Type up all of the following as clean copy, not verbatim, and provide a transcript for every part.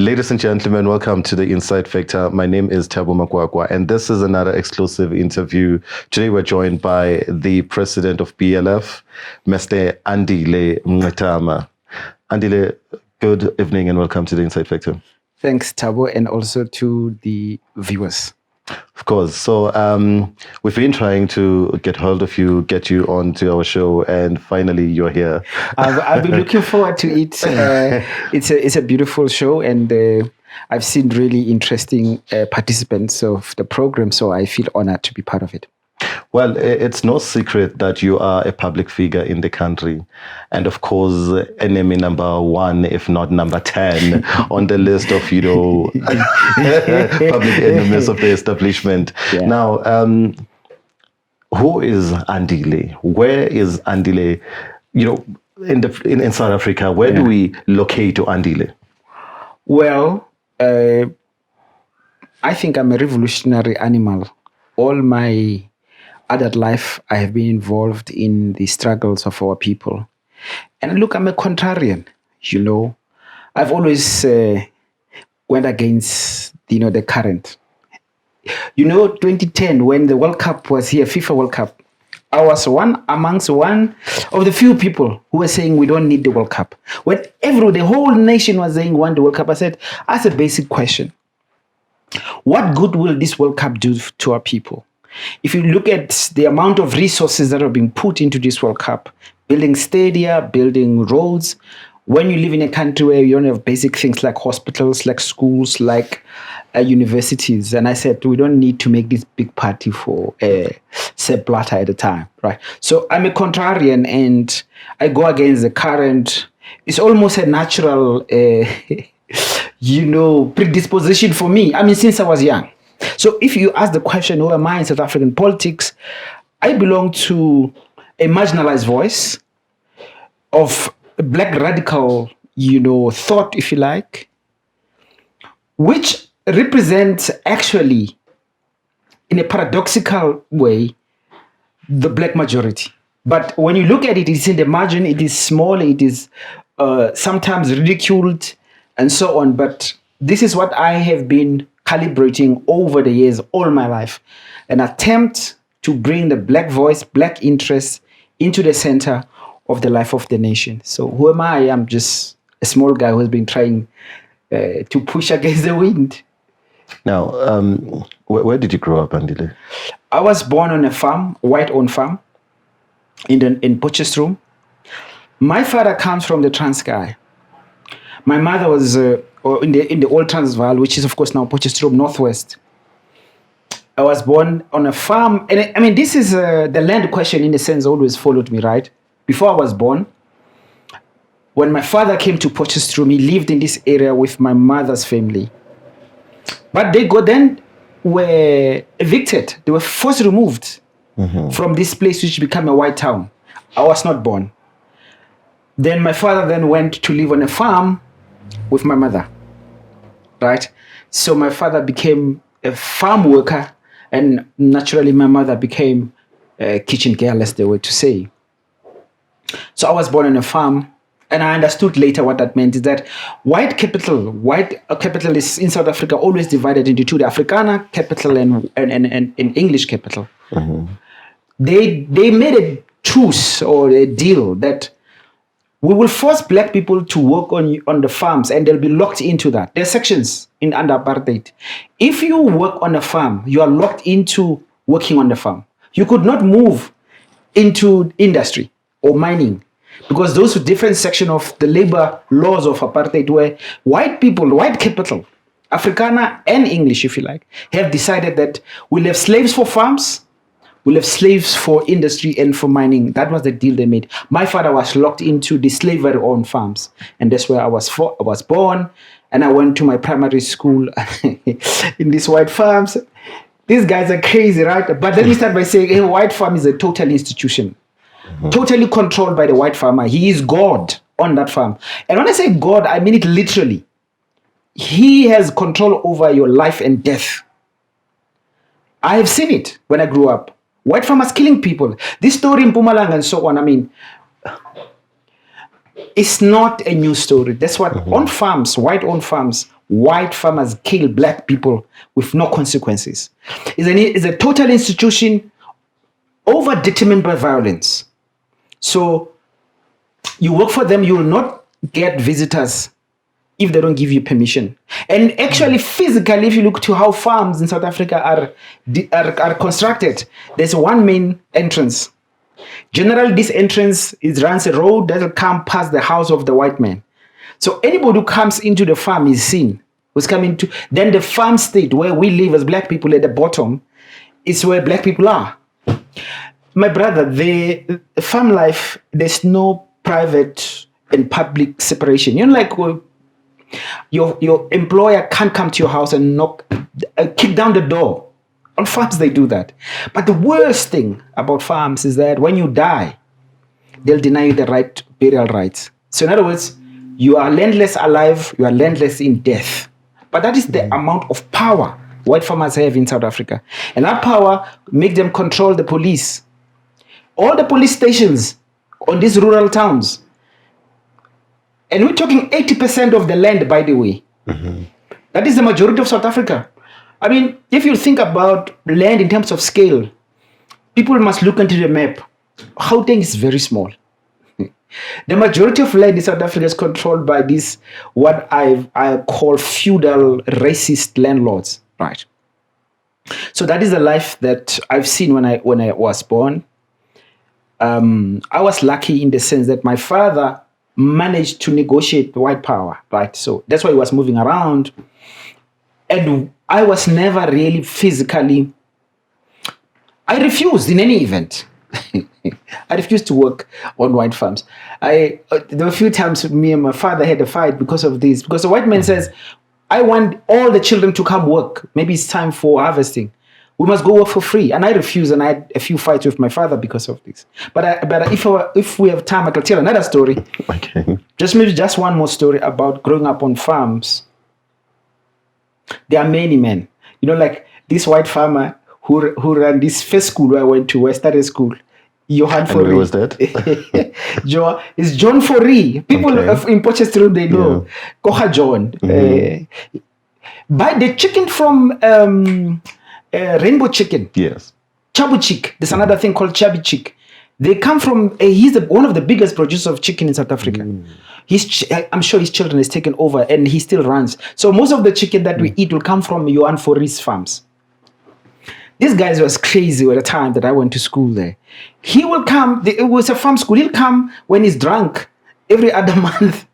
Ladies and gentlemen, welcome to the Insight Factor. My name is Thabo Makwakwa, and this is another exclusive interview. Today we're joined by the president of BLF, Mr. Andile Mngxitama. Andile, good evening and welcome to the Insight Factor. Thanks, Thabo, and also to the viewers. Of course. So we've been trying to get hold of you, get you onto our show, and finally you're here. I've been looking forward to it. It's a beautiful show, and I've seen really interesting participants of the program, so I feel honored to be part of it. Well, it's no secret that you are a public figure in the country. And of course, enemy number 1, if not number 10, on the list of, public enemies of the establishment. Yeah. Now, who is Andile? Where is Andile? In South Africa, where do we locate Andile? Well, I think I'm a revolutionary animal. All my adult life, I have been involved in the struggles of our people. And look, I'm a contrarian, I've always went against, the current. 2010, when the World Cup was here, FIFA World Cup, I was one of the few people who were saying we don't need the World Cup. When the whole nation was saying we want the World Cup, I said, ask a basic question. What good will this World Cup do to our people? If you look at the amount of resources that are being put into this World Cup, building stadia, building roads, when you live in a country where you don't have basic things like hospitals, like schools, like universities, and I said, we don't need to make this big party for Sepp Blatter at the time, right? So I'm a contrarian and I go against the current. It's almost a natural, predisposition for me. I mean, since I was young. So if you ask the question, who am I in South African politics? I belong to a marginalized voice of black radical, thought, if you like, which represents actually, in a paradoxical way, the black majority. But when you look at it, it's in the margin, it is small, it is sometimes ridiculed, and so on. But this is what I have been calibrating over the years, all my life, an attempt to bring the black voice, black interest into the center of the life of the nation. So who am I? I'm just a small guy who has been trying to push against the wind. Now, where did you grow up, Andile? I was born on a farm, white-owned farm, in Potchefstroom. My father comes from the Transkei. My mother was in the old Transvaal, which is of course now Potchefstroom Northwest. I was born on a farm, and I mean this is the land question in a sense always followed me, right? Before I was born, when my father came to Potchefstroom, he lived in this area with my mother's family. But they were evicted. They were forced removed from this place, which became a white town. I was not born. Then my father then went to live on a farm with my mother, right? So my father became a farm worker, and naturally my mother became a kitchen girl, as they were to say. So I was born on a farm, and I understood later what that meant is that white capital is in South Africa always divided into two: the Afrikaner capital and English capital. They made a truce or a deal that we will force black people to work on the farms, and they'll be locked into that. There are sections under apartheid. If you work on a farm, you are locked into working on the farm. You could not move into industry or mining, because those were different sections of the labor laws of apartheid, where white people, white capital, Afrikaner and English, if you like, have decided that we'll have slaves for farms, we'll have slaves for industry and for mining. That was the deal they made. My father was locked into the slavery on farms, and that's where I was born, and I went to my primary school in these white farms. These guys are crazy, right? But let me start by saying a white farm is a total institution, totally controlled by the white farmer. He is God on that farm. And when I say God, I mean it literally. He has control over your life and death. I have seen it when I grew up. White farmers killing people. This story in Mpumalanga and so on, I mean, it's not a new story. That's what on farms, white-owned farms, white farmers kill black people with no consequences. It's a total institution overdetermined by violence. So you work for them, you will not get visitors if they don't give you permission. And actually, physically, if you look to how farms in South Africa are constructed, there's one main entrance. Generally, this entrance runs a road that will come past the house of the white man. So anybody who comes into the farm is seen. Who's coming to then the farm state where we live as black people at the bottom is where black people are. My brother, the farm life, there's no private and public separation. You know, like your employer can't come to your house and kick down the door. On farms, they do that. But the worst thing about farms is that when you die, they'll deny you the right burial rights. So in other words, you are landless alive, you are landless in death. But that is the amount of power white farmers have in South Africa. And that power make them control the police. All the police stations on these rural towns. And we're talking 80% of the land, by the way. Mm-hmm. That is the majority of South Africa. I mean, if you think about land in terms of scale, people must look into the map. Gauteng is very small. The majority of land in South Africa is controlled by these, what I call feudal racist landlords, right? So that is the life that I've seen when I was born. I was lucky in the sense that my father managed to negotiate white power, right? So that's why he was moving around. And I was never really physically, I refused in any event. I refused to work on white farms. There were a few times me and my father had a fight because of this. Because the white man says, I want all the children to come work. Maybe it's time for harvesting. We must go work for free. And I refused, and I had a few fights with my father because of this. But if we have time, I can tell another story. Okay. Just one more story about growing up on farms. There are many men. You know, like this white farmer who ran this first school where I went to, where I started school. Johan Forrie. Who was that? It's John Forrie. People in Potchefstroom, they know. Kocha John. Mm-hmm. Buy the chicken from Rainbow Chicken. Yes. Chabu Chick. There's another thing called Chabi Chick. They come from, he's one of the biggest producers of chicken in South Africa. I'm sure his children has taken over and he still runs. So most of the chicken that we eat will come from Johan Forrie's farms. This guy was crazy at the time that I went to school there. He will come, it was a farm school, he'll come when he's drunk every other month,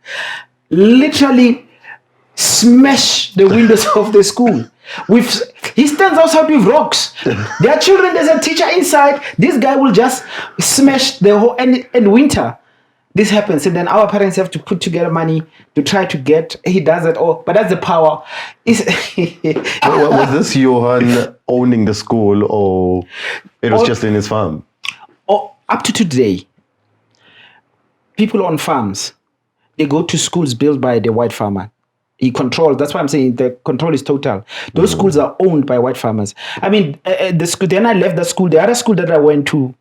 literally smash the windows of the school. He stands outside with rocks. There are children, there's a teacher inside. This guy will just smash the whole, and winter. This happens, and then our parents have to put together money to try to get. He does it all, but that's the power. Was this Johan owning the school, or it was just in his farm? Up to today, people on farms, they go to schools built by the white farmer. He controls. That's why I'm saying the control is total. Those schools are owned by white farmers. I mean, the school. Then I left the school. The other school that I went to.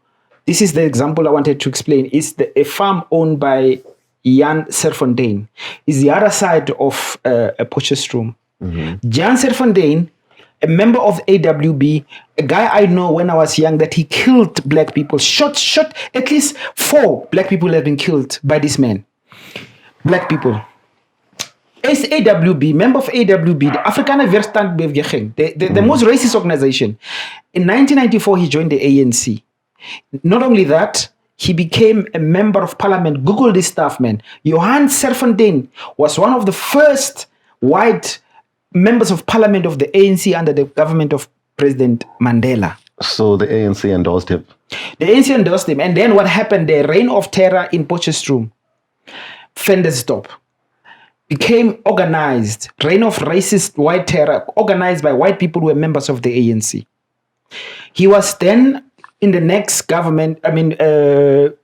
This is the example I wanted to explain. It's a farm owned by Jan Serfontein. It's the other side of Potchefstroom. Jan Serfontein, a member of AWB, a guy I know when I was young, that he killed black people. Shot. At least 4 black people have been killed by this man. Black people. As AWB, member of AWB, the Afrikaner Weerstandbeweging, the most racist organization. In 1994, he joined the ANC. Not only that, he became a member of parliament. Google this stuff, man. Johan Serfontein was one of the first white members of parliament of the ANC under the government of President Mandela. So the ANC endorsed him? The ANC endorsed him. And then what happened? The reign of terror in Potchefstroom, Ventersdorp, became organized. Reign of racist white terror, organized by white people who were members of the ANC. He was then in the next government, in the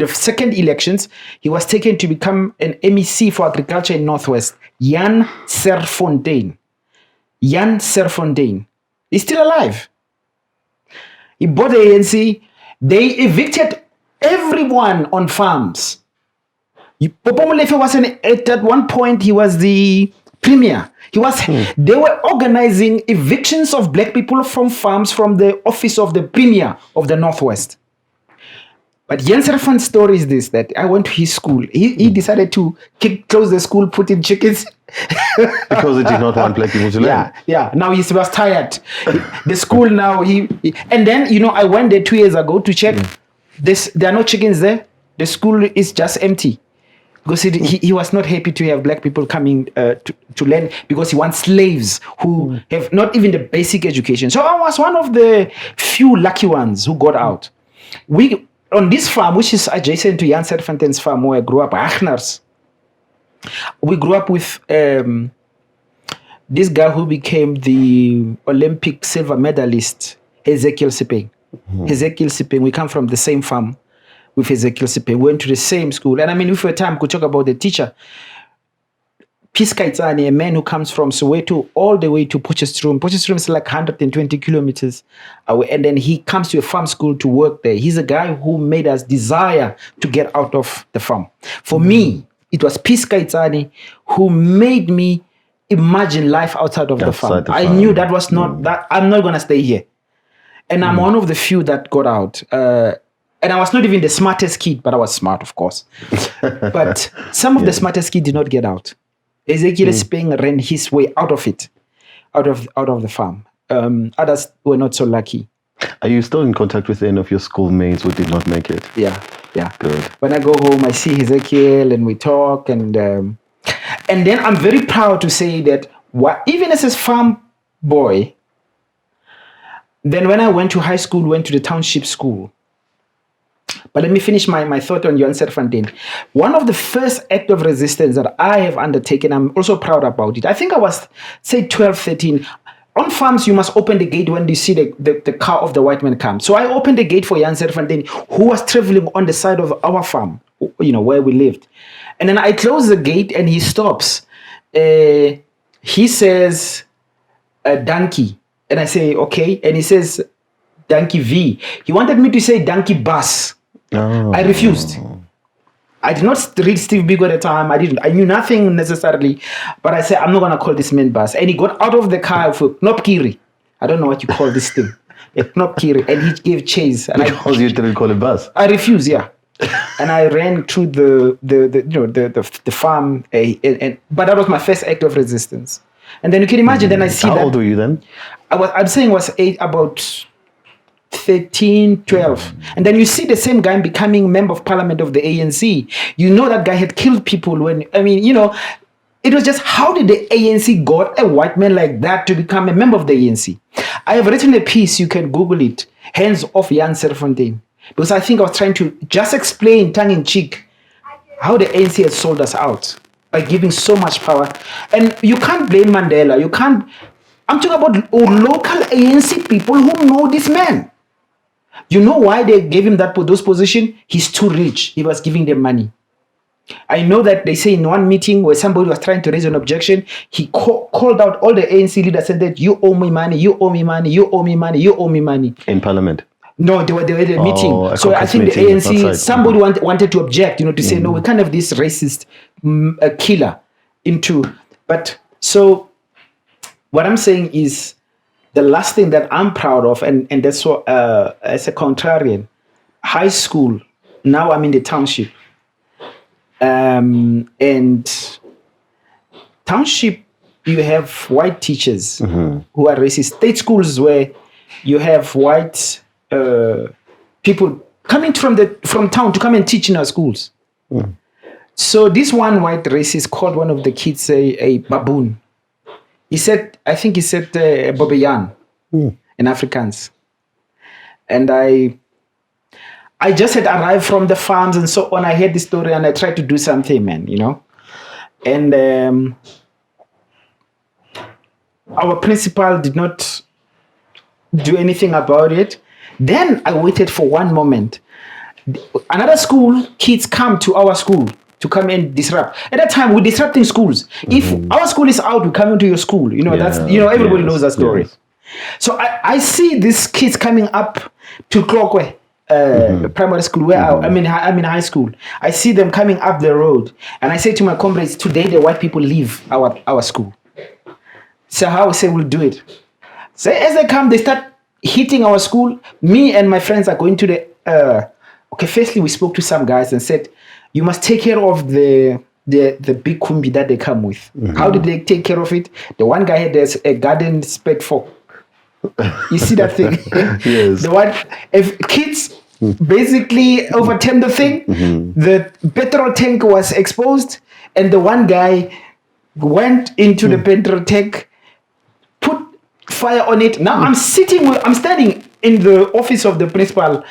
second elections, he was taken to become an MEC for agriculture in Northwest. Jan Serfontein. He's still alive. He bought the ANC. They evicted everyone on farms. Popo Molefe was at one point, he was the premier. They were organizing evictions of black people from farms from the office of the premier of the Northwest. But Jens Serfan's story is this, that I went to his school. He decided to close the school, put in chickens. Because he did not want black people to learn. Yeah. Now he was tired. The school now, and then, I went there 2 years ago to check. There are no chickens there. The school is just empty. Because he was not happy to have black people coming to learn, because he wants slaves who have not even the basic education. So I was one of the few lucky ones who got out. On this farm, which is adjacent to Jan Serfontain's farm where I grew up, Achnars, we grew up with this guy who became the Olympic silver medalist, Ezekiel Sipeng. Ezekiel Sipeng, we come from the same farm with Ezekiel Sipeng. We went to the same school. And I mean, if we had time, we could talk about the teacher. Piskaitsani, a man who comes from Soweto all the way to Potchefstroom. Potchefstroom is like 120 kilometers away. And then he comes to a farm school to work there. He's a guy who made us desire to get out of the farm. For me, it was Piskaitsani who made me imagine life outside of the farm. I knew that was not, that I'm not going to stay here. And I'm one of the few that got out. And I was not even the smartest kid, but I was smart, of course. But some of the smartest kids did not get out. Ezekiel Sipeng ran his way out of it, out of the farm. Others were not so lucky. Are you still in contact with any of your schoolmates who did not make it? Yeah. Good. When I go home, I see Ezekiel and we talk, and then I'm very proud to say that even as a farm boy, then when I went to high school, went to the township school. But let me finish my thought on Jan Serfontain. One of the first acts of resistance that I have undertaken, I'm also proud about it. I think I was, say, 12, 13. On farms, you must open the gate when you see the car of the white man come. So I opened the gate for Jan Serfontain, who was traveling on the side of our farm, where we lived. And then I close the gate and he stops. He says, donkey. And I say, okay. And he says, donkey V. He wanted me to say donkey bus. Oh. I refused. I did not read Steve Biko at the time. I knew nothing necessarily. But I said, I'm not going to call this man bus. And he got out of the car for Knopkiri. I don't know what you call this thing. Knopkiri. And he gave chase. And because you didn't call it bus? I refused, yeah. And I ran through the farm. But that was my first act of resistance. And then you can imagine, then I see How old were you then? I'm saying was about 13, 12. And then you see the same guy becoming member of parliament of the ANC. You know that guy had killed people it was just, how did the ANC got a white man like that to become a member of the ANC? I have written a piece, you can Google it, Hands Off Jan Serfontain. Because I think I was trying to just explain tongue in cheek how the ANC has sold us out by giving so much power. And you can't blame Mandela. I'm talking about local ANC people who know this man. You know why they gave him those positions? He's too rich. He was giving them money. I know that they say in one meeting where somebody was trying to raise an objection, he called out all the ANC leaders and said, you owe me money, you owe me money, you owe me money, you owe me money. In parliament? No, they were at a meeting. So I think the ANC, somebody wanted to object, to say, no, we can't have this racist killer into. But so what I'm saying is the last thing that I'm proud of, and that's what, as a contrarian, high school, now I'm in the township. And township, you have white teachers who are racist. State schools where you have white people coming from town to come and teach in our schools. So this one white racist called one of the kids a baboon. I think he said Bobeyan in Afrikaans. And I just had arrived from the farms and so on. I heard the story and I tried to do something, man, And our principal did not do anything about it. Then I waited for one moment. Another school, kids come to our school to come and disrupt. At that time, we're disrupting schools. If our school is out, we come into your school. Everybody knows that story. Yes. So I see these kids coming up to Klokwe, primary school where I'm in high school. I see them coming up the road, and I say to my comrades, today the white people leave our school. So how I say we'll do it. So as they come, they start hitting our school. Me and my friends are going to the okay, firstly we spoke to some guys and said, you must take care of the big kumbi that they come with. How did they take care of it? The one guy had a garden spade fork. You see that thing? Yes. The one, if kids basically overturned the thing, the petrol tank was exposed, and the one guy went into the petrol tank, put fire on it. Now I'm standing in the office of the principal,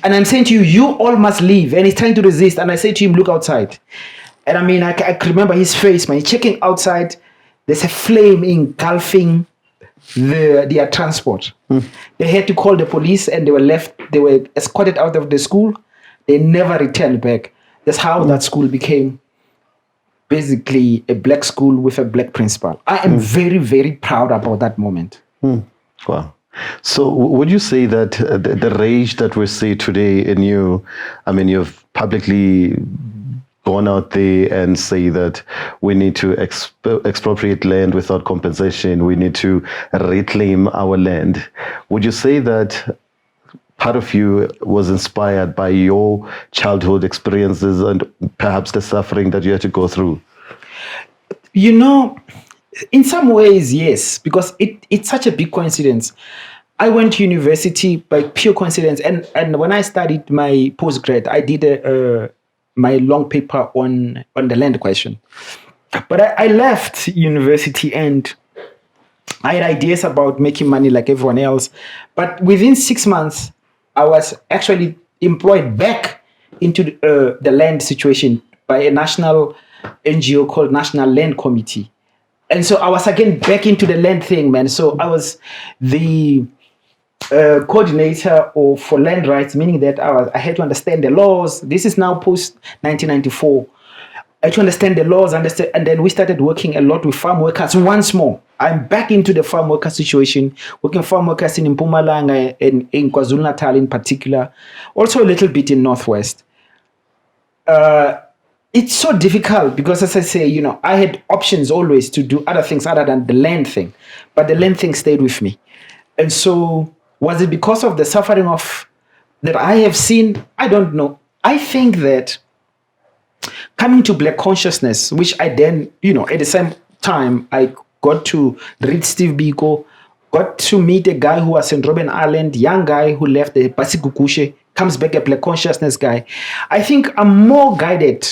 and I'm saying to you, you all must leave. And he's trying to resist. And I say to him, look outside. And I mean, I can remember his face, man. He's checking outside. There's a flame engulfing their transport. They had to call the police, and they were escorted out of the school. They never returned back. That's how that school became basically a black school with a black principal. I am very, very proud about that moment. Wow. So would you say that the rage that we see today in you, I mean, you've publicly gone out there and say that we need to expropriate land without compensation, we need to reclaim our land. Would you say that part of you was inspired by your childhood experiences and perhaps the suffering that you had to go through? You know, in some ways, yes, because it's such a big coincidence. I went to university by pure coincidence, and when I studied my postgrad, I did my long paper on the land question. But I left university and I had ideas about making money like everyone else. But within 6 months, I was actually employed back into the land situation by a national NGO called National Land Committee. And so I was again back into the land thing, man. So I was the coordinator for land rights, meaning that I had to understand the laws. This is now post 1994. I had to understand the laws, and then we started working a lot with farm workers once more. I'm back into the farm worker situation, working farm workers in Mpumalanga and in KwaZulu-Natal in particular, also a little bit in Northwest. It's so difficult because, as I say, you know, I had options always to do other things other than the land thing, but the land thing stayed with me. And so, was it because of the suffering that I have seen? I don't know. I think that coming to black consciousness, which I then, you know, at the same time, I got to read Steve Biko, got to meet a guy who was in Robben Island, young guy who left the Pasigukushe, comes back a black consciousness guy. I think I'm more guided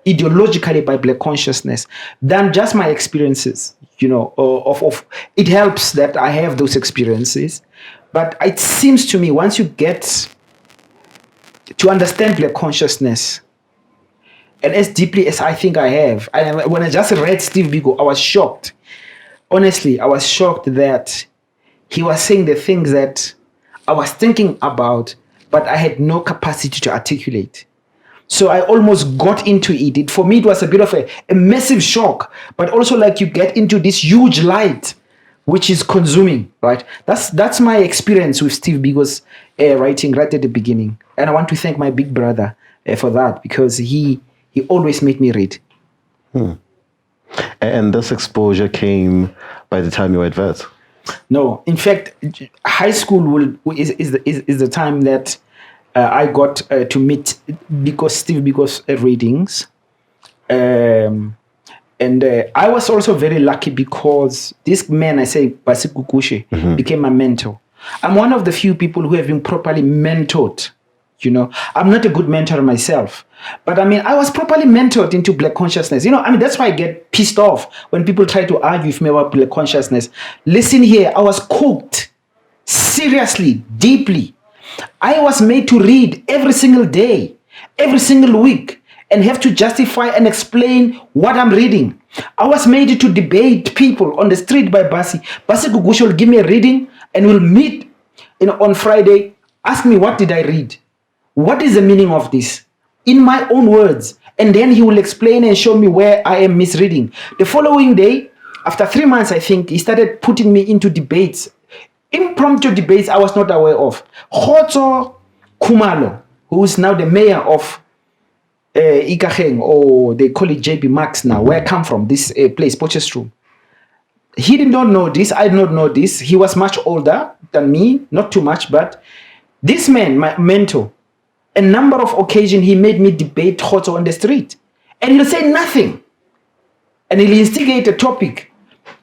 ideologically by black consciousness than just my experiences, you know, of it helps that I have those experiences. But it seems to me once you get to understand black consciousness, and as deeply as I think I have, when I just read Steve Biko, I was shocked. Honestly, I was shocked that he was saying the things that I was thinking about, but I had no capacity to articulate. So I almost got into it. For me, it was a bit of a massive shock, but also like you get into this huge light, which is consuming, right? That's my experience with Steve Biko's writing right at the beginning. And I want to thank my big brother for that, because he always made me read. And this exposure came by the time you were at vet? No, in fact, high school is the time that I got to meet Steve Biko's readings. And I was also very lucky because this man, I say, Pasigukushe, became my mentor. I'm one of the few people who have been properly mentored. You know, I'm not a good mentor myself, but I mean, I was properly mentored into black consciousness. You know, I mean, that's why I get pissed off when people try to argue with me about black consciousness. Listen here, I was cooked seriously, deeply. I was made to read every single day, every single week, and have to justify and explain what I'm reading. I was made to debate people on the street by Basi. Basi Gugusha will give me a reading and we'll meet on Friday. Ask me, what did I read? What is the meaning of this? In my own words. And then he will explain and show me where I am misreading. The following day, after 3 months, I think, he started putting me into debates. Impromptu debates I was not aware of. Khotso, Kumalo, who is now the mayor of Ikageng, or they call it JB Max now, where I come from, this place, Potchefstroom. He did not know this. I did not know this. He was much older than me, not too much, but this man, my mentor, a number of occasions he made me debate Khoto on the street. And he'll say nothing. And he'll instigate a topic.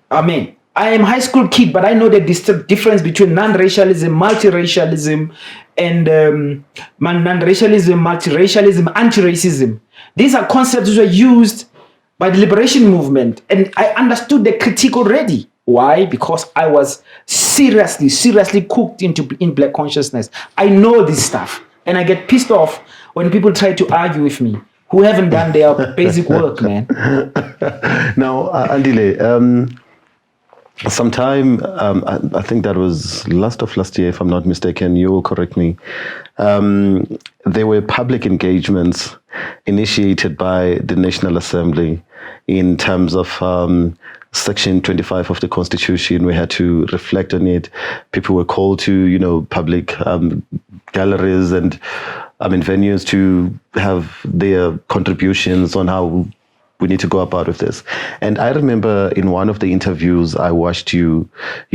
I mean, I am a high school kid, but I know the difference between non-racialism, multiracialism, and non-racialism, multiracialism, anti-racism. These are concepts that were used by the liberation movement. And I understood the critique already. Why? Because I was seriously cooked in black consciousness. I know this stuff. And I get pissed off when people try to argue with me who haven't done their basic work, man. Now, Andile, sometime, I think that was last year, if I'm not mistaken, you will correct me. There were public engagements initiated by the National Assembly in terms of Section 25 of the Constitution. We had to reflect on it. People were called to, public galleries and venues to have their contributions on how we need to go about with this. And I remember in one of the interviews I watched you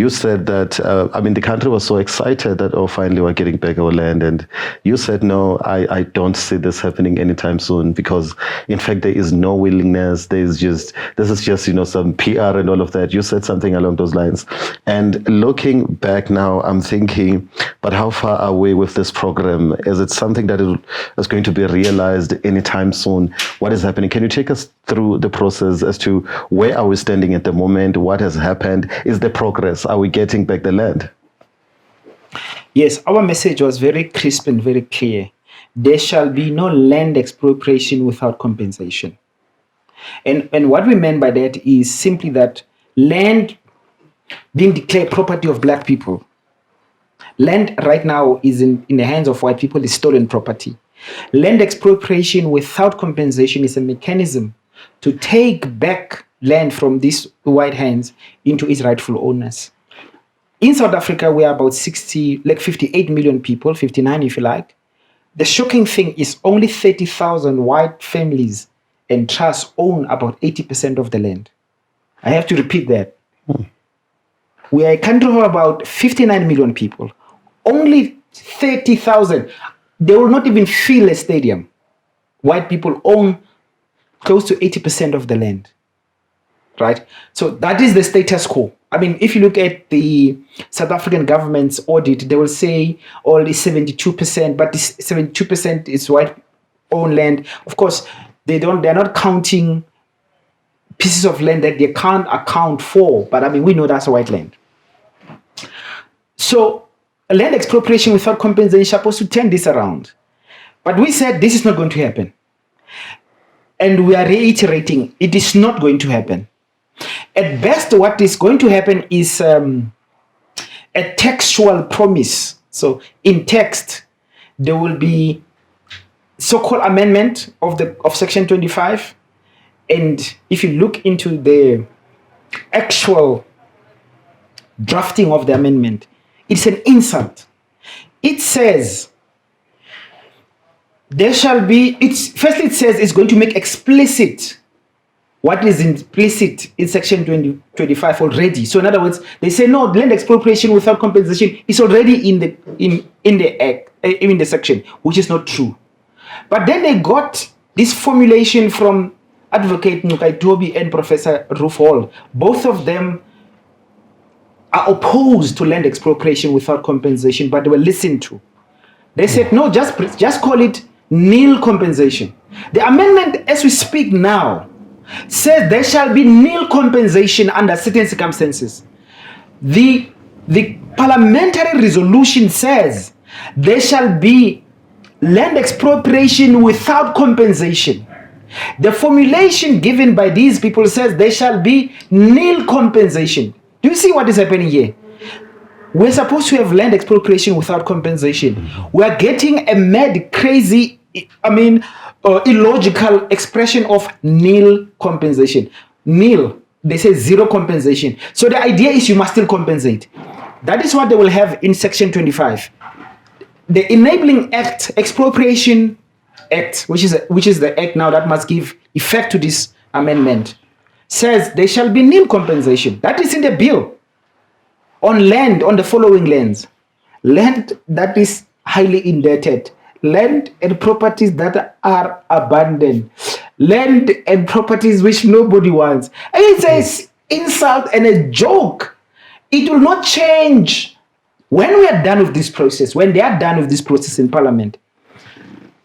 said that, the country was so excited that, finally we're getting back our land. And you said, no, I don't see this happening anytime soon, because in fact, there is no willingness. This is just, some PR and all of that. You said something along those lines. And looking back now, I'm thinking, but how far are we with this program? Is it something that is going to be realized anytime soon? What is happening? Can you take us through the process as to where are we standing at the moment? What has happened? Is there progress? Are we getting back the land? Yes, our message was very crisp and very clear. There shall be no land expropriation without compensation. And what we meant by that is simply that land being declared property of black people. Land right now is in the hands of white people, is stolen property. Land expropriation without compensation is a mechanism to take back land from these white hands into its rightful owners. In South Africa, we are about 58 million people, 59 if you like. The shocking thing is only 30,000 white families and trusts own about 80% of the land. I have to repeat that. We are a country of about 59 million people. Only 30,000. They will not even fill a stadium. White people own close to 80% of the land, right? So that is the status quo. If you look at the South African government's audit, they will say only 72%, but this 72% is white-owned land. Of course, they're not counting pieces of land that they can't account for, but we know that's white land. So land expropriation without compensation is supposed to turn this around. But we said this is not going to happen. And we are reiterating, it is not going to happen. At best, what is going to happen is a textual promise. So in text, there will be so-called amendment of Section 25. And if you look into the actual drafting of the amendment, it's an insult. It says, it says it's going to make explicit what is implicit in Section 25 already. So in other words, they say no, land expropriation without compensation is already in the act, in the section, which is not true. But then they got this formulation from Advocate Mngxitama and Professor Roof Hall. Both of them are opposed to land expropriation without compensation, but they were listened to. They said, no, just call it nil compensation. The amendment, as we speak now, says there shall be nil compensation under certain circumstances. The parliamentary resolution says there shall be land expropriation without compensation. The formulation given by these people says there shall be nil compensation. Do you see what is happening here? We're supposed to have land expropriation without compensation. We're getting a mad, crazy, illogical expression of nil compensation. Nil, they say zero compensation. So the idea is you must still compensate. That is what they will have in Section 25. the Enabling Act, Expropriation Act, which is the act now that must give effect to this amendment, says there shall be nil compensation. That is in the bill. On land, on the following lands: land that is highly indebted, land and properties that are abandoned, land and properties which nobody wants. And it's an insult and a joke. It will not change. When we are done with this process, when they are done with this process in Parliament,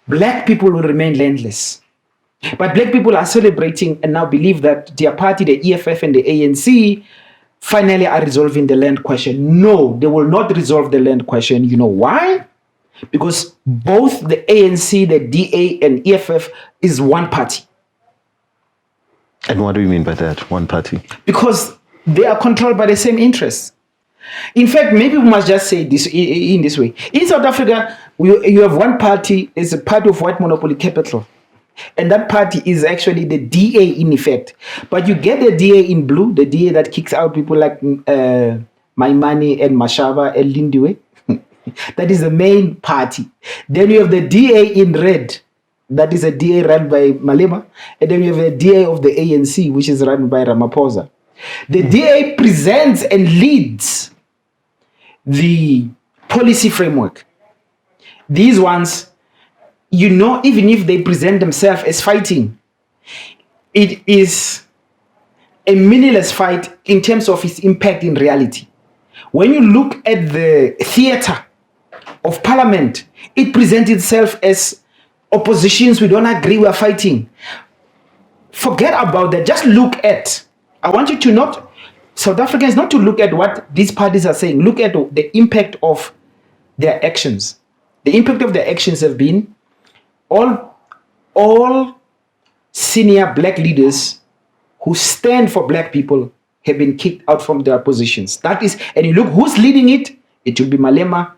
black people will remain landless. But black people are celebrating and now believe that their party, the EFF and the ANC, finally are resolving the land question. No, they will not resolve the land question. You know why? Because both the ANC, the DA, and EFF is one party. And what do you mean by that, one party? Because they are controlled by the same interests. In fact, maybe we must just say this in this way. In South Africa, you have one party, is a part of white monopoly capital. And that party is actually the DA in effect. But you get the DA in blue, the DA that kicks out people like Maimane and Mashaba and Lindiwe. That is the main party. Then you have the DA in red. That is a DA run by Malema. And then you have a DA of the ANC, which is run by Ramaphosa. The DA presents and leads the policy framework. These ones, you know, even if they present themselves as fighting, it is a meaningless fight in terms of its impact in reality. When you look at the theater of Parliament, it presents itself as oppositions, we don't agree, we are fighting. Forget about that. Just look at, I want you to not, South Africans not to look at what these parties are saying. Look at the impact of their actions. The impact of their actions have been all senior black leaders who stand for black people have been kicked out from their positions. That is, and you look who's leading it, it will be Malema,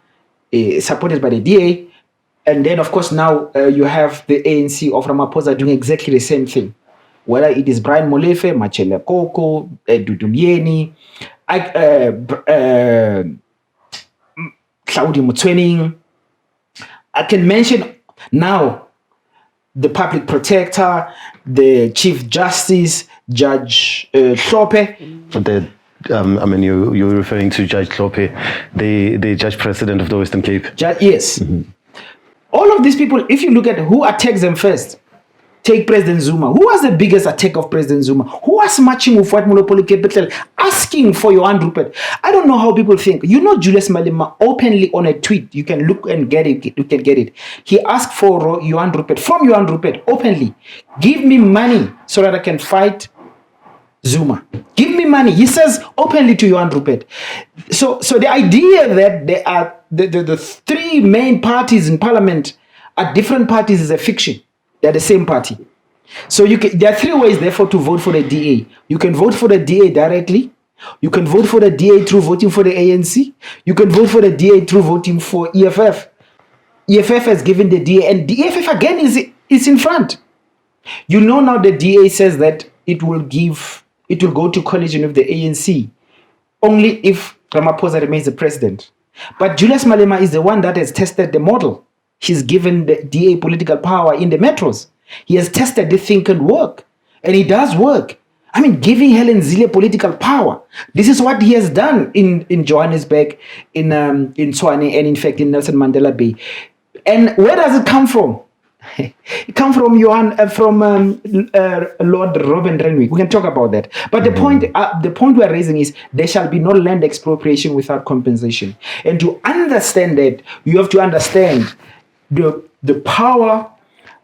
supported by the DA. And then, of course, now you have the ANC of Ramaphosa doing exactly the same thing. Whether it is Brian Molefe, Machele Koko, Dudulieni, Claudia Mutwening. I can mention now the public protector, the chief justice, Judge Hlophe. I mean, you're referring to Judge Hlophe, the judge president of the Western Cape. Yes. Mm-hmm. All of these people, if you look at who attacks them first, take President Zuma. Who was the biggest attack of President Zuma? Who was marching with white monopoly capital, asking for Johan Rupert? I don't know how people think. You know, Julius Malema openly on a tweet, you can look and get it. You can get it. He asked for Johan Rupert, from Johan Rupert, openly. Give me money so that I can fight Zuma. Give me money. He says openly to Johan Rupert. So the idea that there are the three main parties in Parliament are different parties is a fiction. They're the same party. So there are three ways, therefore, to vote for the DA. You can vote for the DA directly. You can vote for the DA through voting for the ANC. You can vote for the DA through voting for EFF. EFF has given the DA, and the EFF again is in front. You know now the DA says that it will go to coalition with the ANC only if Ramaphosa remains the president. But Julius Malema is the one that has tested the model. He's given the DA political power in the metros. He has tested the thing can work. And it does work. I mean, giving Helen Zille political power. This is what he has done in Johannesburg, in Tshwane, and in fact in Nelson Mandela Bay. And where does it come from? It comes from Lord Robin Renwick. We can talk about that. But the point we are raising is there shall be no land expropriation without compensation. And to understand that, you have to understand the power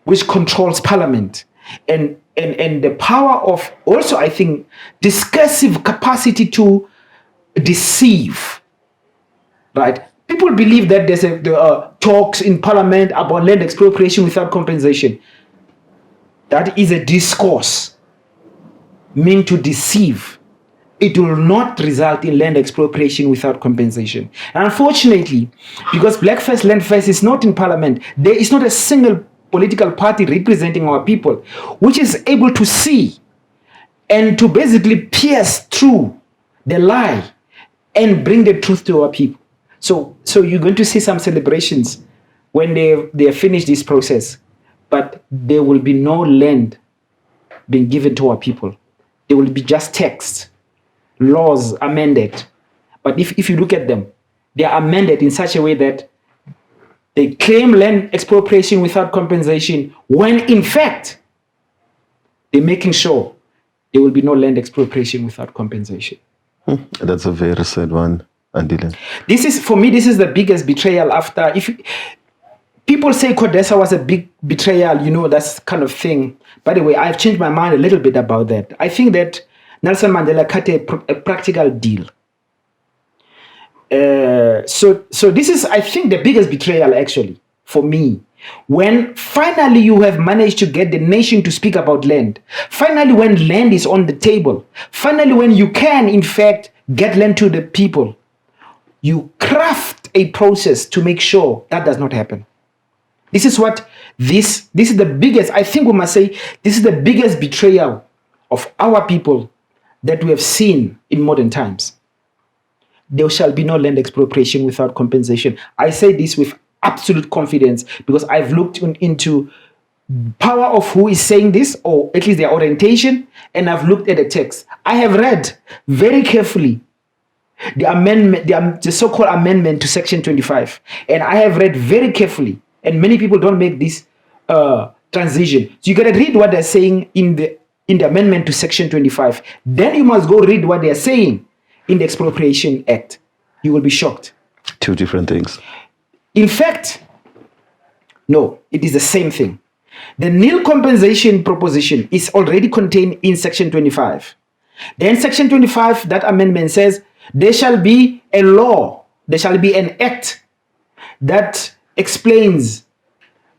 which controls Parliament and the power of also, I think, discursive capacity to deceive, right? People believe that there are talks in Parliament about land expropriation without compensation. That is a discourse meant to deceive. It will not result in land expropriation without compensation. And unfortunately, because Black First, Land First is not in Parliament, there is not a single political party representing our people which is able to see and to basically pierce through the lie and bring the truth to our people. So you're going to see some celebrations when they have finished this process, but there will be no land being given to our people. There will be just text, laws amended. But if you look at them, they are amended in such a way that they claim land expropriation without compensation, when in fact, they're making sure there will be no land expropriation without compensation. That's a very sad one, Andile. This is, for me, this is the biggest betrayal after, people say Codesa was a big betrayal, that's kind of thing. By the way, I've changed my mind a little bit about that. I think that Nelson Mandela cut a practical deal. So this is, I think, the biggest betrayal actually for me. When finally you have managed to get the nation to speak about land, finally when land is on the table, finally when you can in fact get land to the people, you craft a process to make sure that does not happen. This is what this is the biggest, I think we must say, this is the biggest betrayal of our people that we have seen in modern times. There shall be no land expropriation without compensation. I say this with absolute confidence because I've looked into power of who is saying this, or at least their orientation, and I've looked at the text. I have read very carefully the amendment, the so-called amendment to Section 25, and I have read very carefully, and many people don't make this transition. So you got to read what they're saying in the amendment to Section 25. Then you must go read what they're saying in the Expropriation Act. You will be shocked. Two different things. In fact, no, it is the same thing. The nil compensation proposition is already contained in Section 25. Then Section 25, that amendment says, there shall be a law, there shall be an act that explains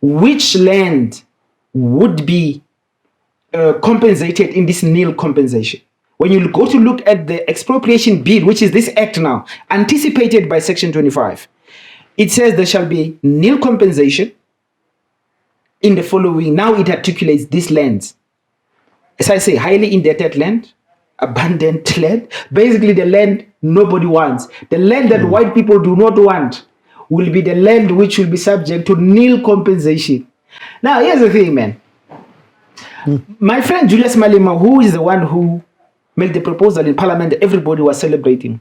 which land would be compensated in this nil compensation. When you go to look at the expropriation bill, which is this act now, anticipated by Section 25, it says there shall be nil compensation in the following. Now it articulates these lands. As I say, highly indebted land, abandoned land, basically the land nobody wants. The land that white people do not want will be the land which will be subject to nil compensation. Now, here's the thing, man. My friend Julius Malema, who is the one who made the proposal in Parliament that everybody was celebrating,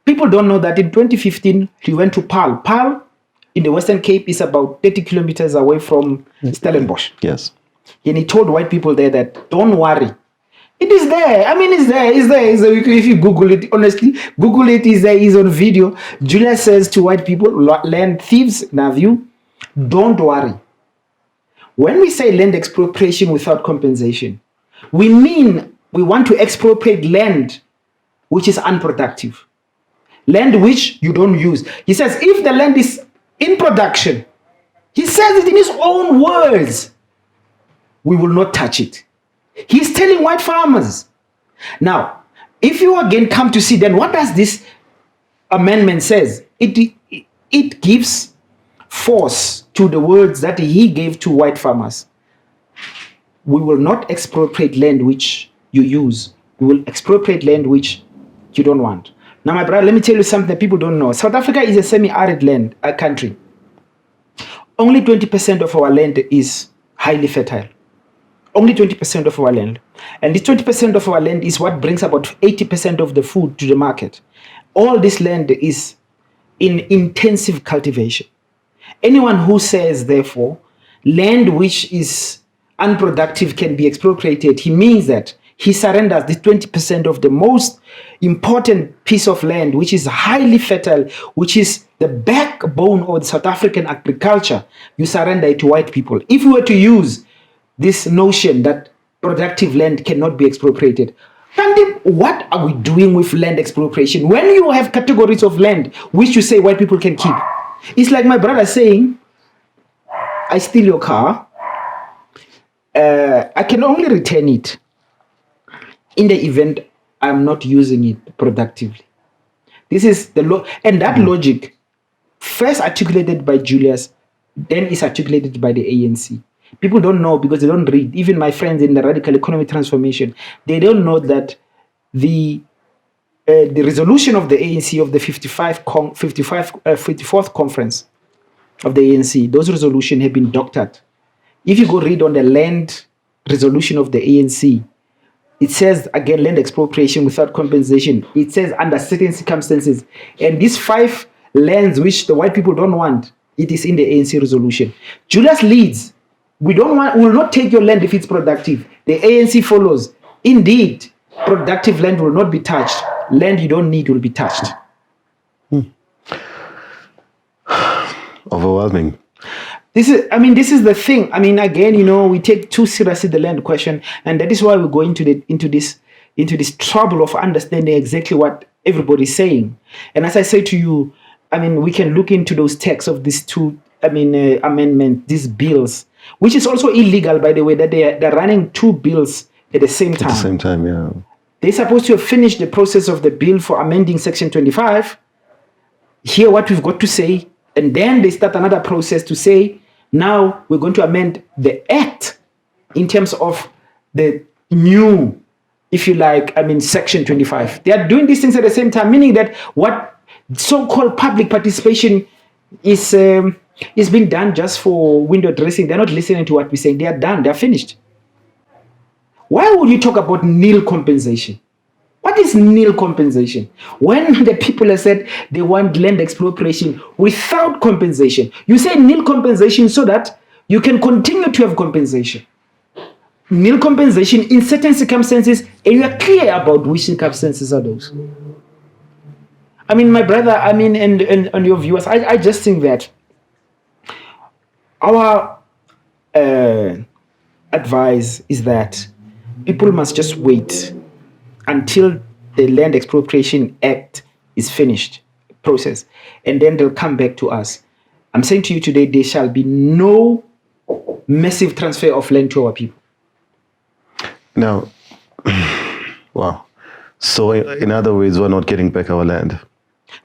people don't know that in 2015, he went to Paarl. Paarl, in the Western Cape, is about 30 kilometers away from Stellenbosch. Yes. And he told white people there that, don't worry. It is there. I mean, it's there. If you Google it, honestly, Google it, is there, is on video. Julius says to white people, land thieves, in our view, don't worry. When we say land expropriation without compensation, we mean we want to expropriate land which is unproductive. Land which you don't use. He says if the land is in production, he says it in his own words, we will not touch it. He's telling white farmers. Now, if you again come to see, then what does this amendment says? It gives force to the words that he gave to white farmers. We will not expropriate land which you use. We will expropriate land which you don't want. Now, my brother, let me tell you something that people don't know. South Africa is a semi-arid land, a country. Only 20% of our land is highly fertile. Only 20% of our land. And this 20% of our land is what brings about 80% of the food to the market. All this land is in intensive cultivation. Anyone who says, therefore, land which is unproductive can be expropriated, he means that he surrenders the 20% of the most important piece of land, which is highly fertile, which is the backbone of the South African agriculture. You surrender it to white people. If we were to use this notion that productive land cannot be expropriated, what are we doing with land expropriation? When you have categories of land which you say white people can keep, it's like my brother saying, I steal your car, I can only return it in the event I'm not using it productively. This is the law, and that logic, first articulated by Julius, then is articulated by the ANC. People don't know because they don't read. Even my friends in the radical economic transformation, they don't know that the resolution of the ANC of the 54th conference of the ANC, those resolutions have been doctored. If you go read on the land resolution of the ANC, it says, again, land expropriation without compensation. It says under certain circumstances. And these 5 lands which the white people don't want, it is in the ANC resolution. Julius leads. We will not take your land if it's productive. The ANC follows. Indeed, productive land will not be touched. Land you don't need will be touched. Overwhelming. This is the thing. Again, we take too seriously the land question, and that is why we go into this trouble of understanding exactly what everybody's saying. And as I say to you, we can look into those texts of these 2 amendments, these bills, which is also illegal, by the way, that they're running 2 bills at the same time. At the same time, yeah. They're supposed to have finished the process of the bill for amending Section 25, hear what we've got to say, and then they start another process to say, now we're going to amend the act in terms of the new, if you like, Section 25. They are doing these things at the same time, meaning that what so-called public participation is being done just for window dressing. They're not listening to what we're saying. They are done. They're finished. Why would you talk about nil compensation? What is nil compensation? When the people have said they want land expropriation without compensation, you say nil compensation so that you can continue to have compensation. Nil compensation in certain circumstances, and you are clear about which circumstances are those. My brother, and your viewers, I just think that our advice is that people must just wait until the Land Expropriation Act is finished, process, and then they'll come back to us. I'm saying to you today, there shall be no massive transfer of land to our people. Now, wow. So in other words, we're not getting back our land.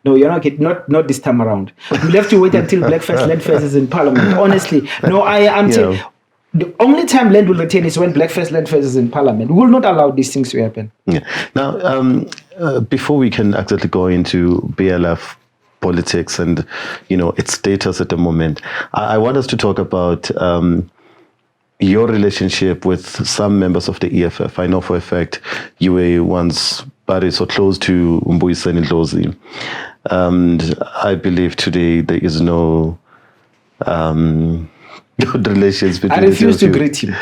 No, you're not getting, not this time around. We'll have to wait until Black First Land First is in Parliament. Honestly, no, I'm telling. The only time land will retain is when Black First Land First is in Parliament. We will not allow these things to happen. Yeah. Now, before we can actually go into BLF politics and its status at the moment, I want us to talk about your relationship with some members of the EFF. I know for a fact you were once very so close to Mbuyiseni Ndlozi, and I believe today there is no good relations between. I refuse to greet him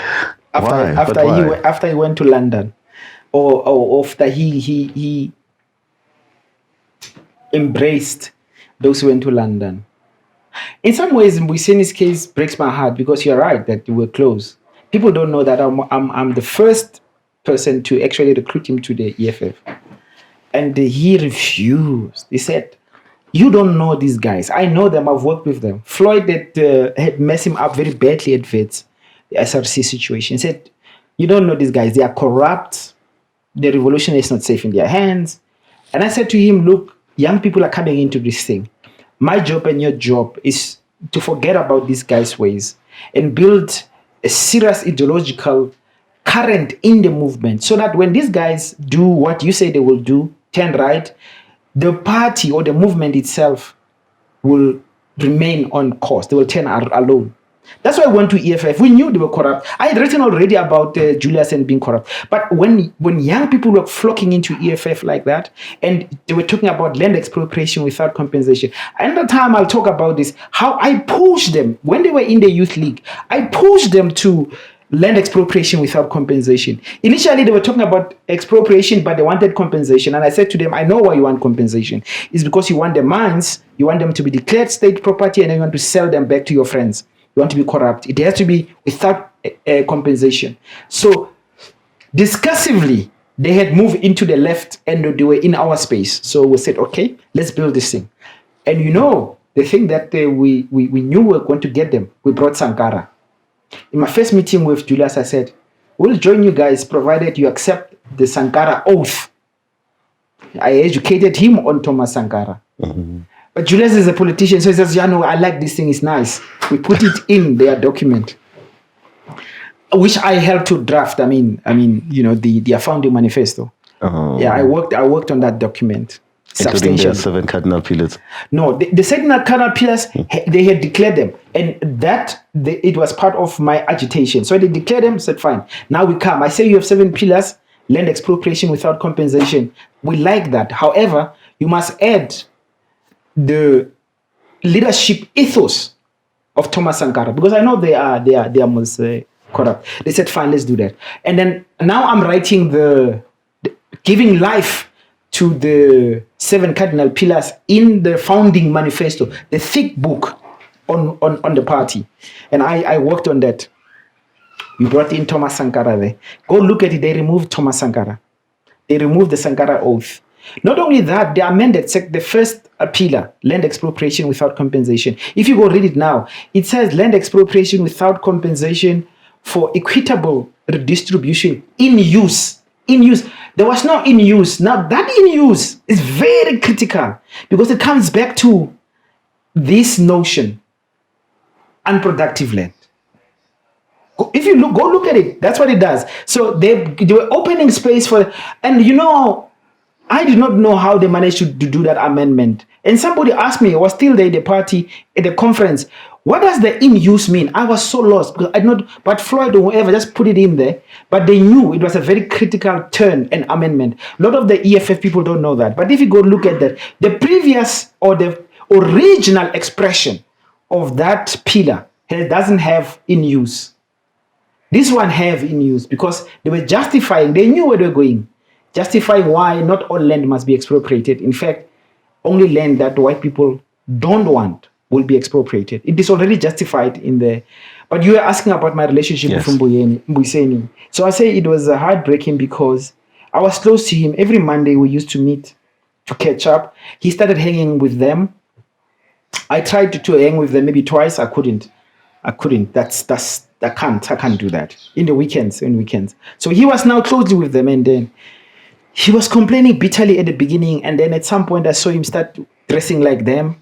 after he went to London, or after he embraced those who went to London. In some ways, Mbuyiseni's case breaks my heart because you're right that we're close. People don't know that I'm the first person to actually recruit him to the EFF, and he refused. He said, "You don't know these guys. I know them. I've worked with them." Floyd had messed him up very badly at Wits, the SRC situation. He said, "You don't know these guys. They are corrupt. The revolution is not safe in their hands." And I said to him, "Look, young people are coming into this thing. My job and your job is to forget about these guys' ways and build a serious ideological current in the movement so that when these guys do what you say they will do, turn right, the party or the movement itself will remain on course. They will turn alone." That's why I went to EFF. We knew they were corrupt. I had written already about Julius and being corrupt. But when young people were flocking into EFF like that, and they were talking about land expropriation without compensation, another time I'll talk about this, how I pushed them, when they were in the youth league, I pushed them to land expropriation without compensation. Initially, they were talking about expropriation, but they wanted compensation. And I said to them, I know why you want compensation. It's because you want the mines, you want them to be declared state property, and then you want to sell them back to your friends. You want to be corrupt. It has to be without compensation. So, discursively, they had moved into the left and they were in our space. So we said, okay, let's build this thing. And the thing that we knew we were going to get them, we brought Sankara. In my first meeting with Julius, I said, we'll join you guys provided you accept the Sankara oath. I educated him on Thomas Sankara. Mm-hmm. But Julius is a politician, so he says, I like this thing, it's nice. We put it in their document, which I helped to draft. Their founding manifesto. Uh-huh. Yeah, I worked on that document. Including their substantially. 7 cardinal pillars. No, the second cardinal pillars, they had declared them. And it was part of my agitation. So they declared them, said, fine. Now we come. I say you have 7 pillars, land expropriation without compensation. We like that. However, you must add the leadership ethos of Thomas Sankara, because I know they are most corrupt. They said, fine, let's do that. And then now I'm writing the giving life to the 7 cardinal pillars in the founding manifesto, the thick book on the party. And I worked on that. We brought in Thomas Sankara there. Go look at it. They removed Thomas Sankara. They removed the Sankara oath. Not only that, they amended the first pillar, land expropriation without compensation. If you go read it now, it says land expropriation without compensation for equitable redistribution in use. In use. There was no in use. Now that in use is very critical because it comes back to this notion, unproductive land. If you go look at it, that's what it does. So they were opening space for, and I did not know how they managed to do that amendment. And somebody asked me, I was still there at the party, at the conference, what does the in use mean? I was so lost because I did not, but Floyd or whoever just put it in there. But they knew it was a very critical turn and amendment. A lot of the EFF people don't know that. But if you go look at that, the previous or the original expression of that pillar doesn't have in use. This one have in use because they were justifying, they knew where they were going, justifying why not all land must be expropriated. In fact, only land that white people don't want will be expropriated. It is already justified in there. But you were asking about my relationship with Mbuyiseni. So I say it was heartbreaking because I was close to him. Every Monday we used to meet to catch up. He started hanging with them. I tried to hang with them maybe twice. I couldn't. I can't do that. In weekends. So he was now closely with them, and then he was complaining bitterly at the beginning, and then at some point I saw him start dressing like them.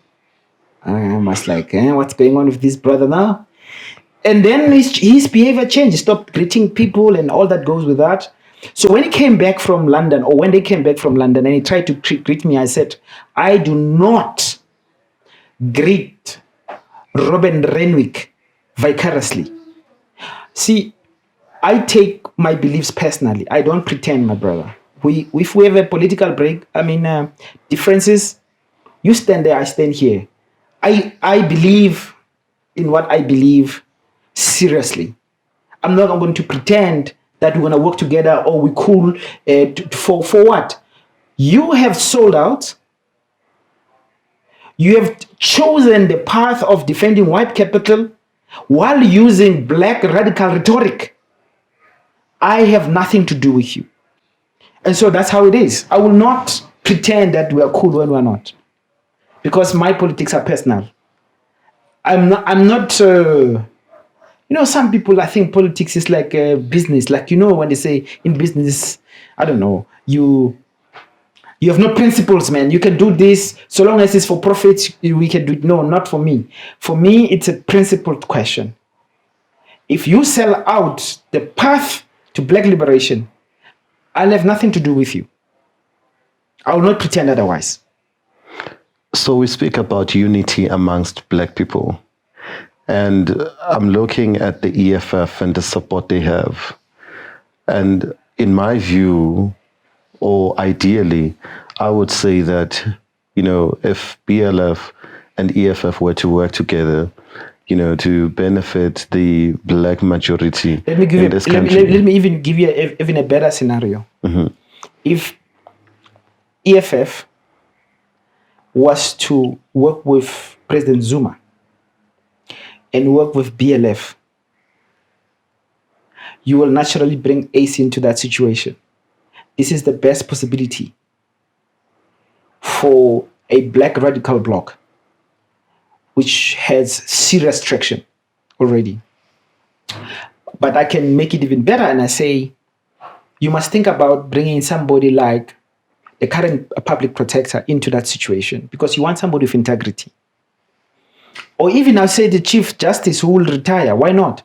I was like, what's going on with this brother now? And then his behavior changed. He stopped greeting people and all that goes with that. So when he came back from London, or when they came back from London and he tried to greet me, I said, I do not greet Robin Renwick vicariously. See, I take my beliefs personally. I don't pretend, my brother. If we have a political differences, you stand there, I stand here. I believe in what I believe seriously. I'm not going to pretend that we're going to work together or we're cool for what? You have sold out. You have chosen the path of defending white capital while using black radical rhetoric. I have nothing to do with you. And so that's how it is. I will not pretend that we are cool when we're not. Because my politics are personal. I'm not some people, I think politics is like a business. Like, when they say in business, I don't know, you have no principles, man. You can do this so long as it's for profit, we can do it. No, not for me. For me, it's a principled question. If you sell out the path to black liberation, I'll have nothing to do with you. I will not pretend otherwise. So we speak about unity amongst black people. And I'm looking at the EFF and the support they have. And in my view, or ideally, I would say that, if BLF and EFF were to work together, to benefit the black majority in this country. Let me even give you even a better scenario. Mm-hmm. If EFF was to work with President Zuma and work with BLF, you will naturally bring AC into that situation. This is the best possibility for a black radical bloc, which has serious traction already. But I can make it even better, and I say, you must think about bringing somebody like the current public protector into that situation, because you want somebody with integrity. Or even I'll say the Chief Justice who will retire. Why not?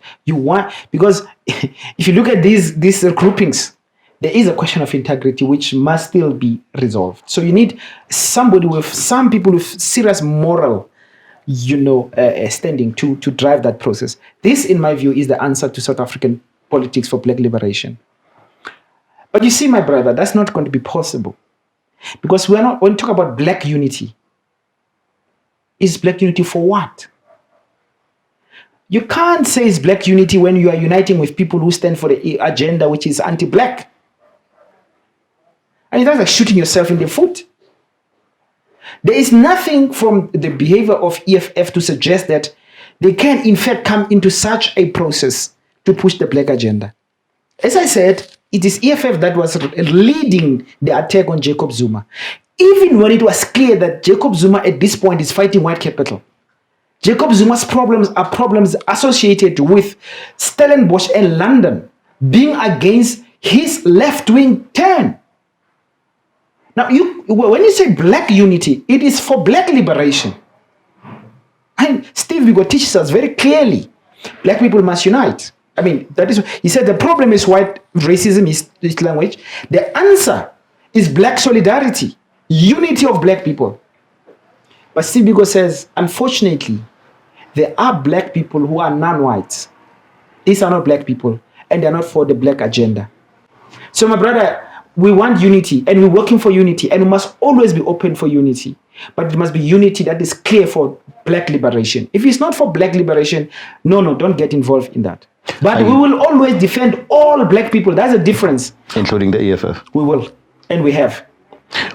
Because if you look at these groupings, there is a question of integrity which must still be resolved. So you need some people with serious moral, standing to drive that process. This, in my view, is the answer to South African politics for black liberation. But you see, my brother, that's not going to be possible. Because when we talk about black unity, is black unity for what? You can't say it's black unity when you are uniting with people who stand for the agenda which is anti-black. And that's like shooting yourself in the foot. There is nothing from the behavior of EFF to suggest that they can in fact come into such a process to push the black agenda. As I said, it is EFF that was leading the attack on Jacob Zuma. Even when it was clear that Jacob Zuma at this point is fighting white capital. Jacob Zuma's problems are problems associated with Stellenbosch and London being against his left-wing turn. Now, when you say black unity, it is for black liberation. And Steve Biko teaches us very clearly, black people must unite. I mean, that is, he said the problem is white racism, is language. The answer is black solidarity, unity of black people. But Steve Biko says, unfortunately, there are black people who are non-whites. These are not black people, and they're not for the black agenda. So, my brother, we want unity, and we're working for unity, and we must always be open for unity. But it must be unity that is clear for black liberation. If it's not for black liberation, no, don't get involved in that. But we will always defend all black people. That's a difference. Including the EFF? We will, and we have.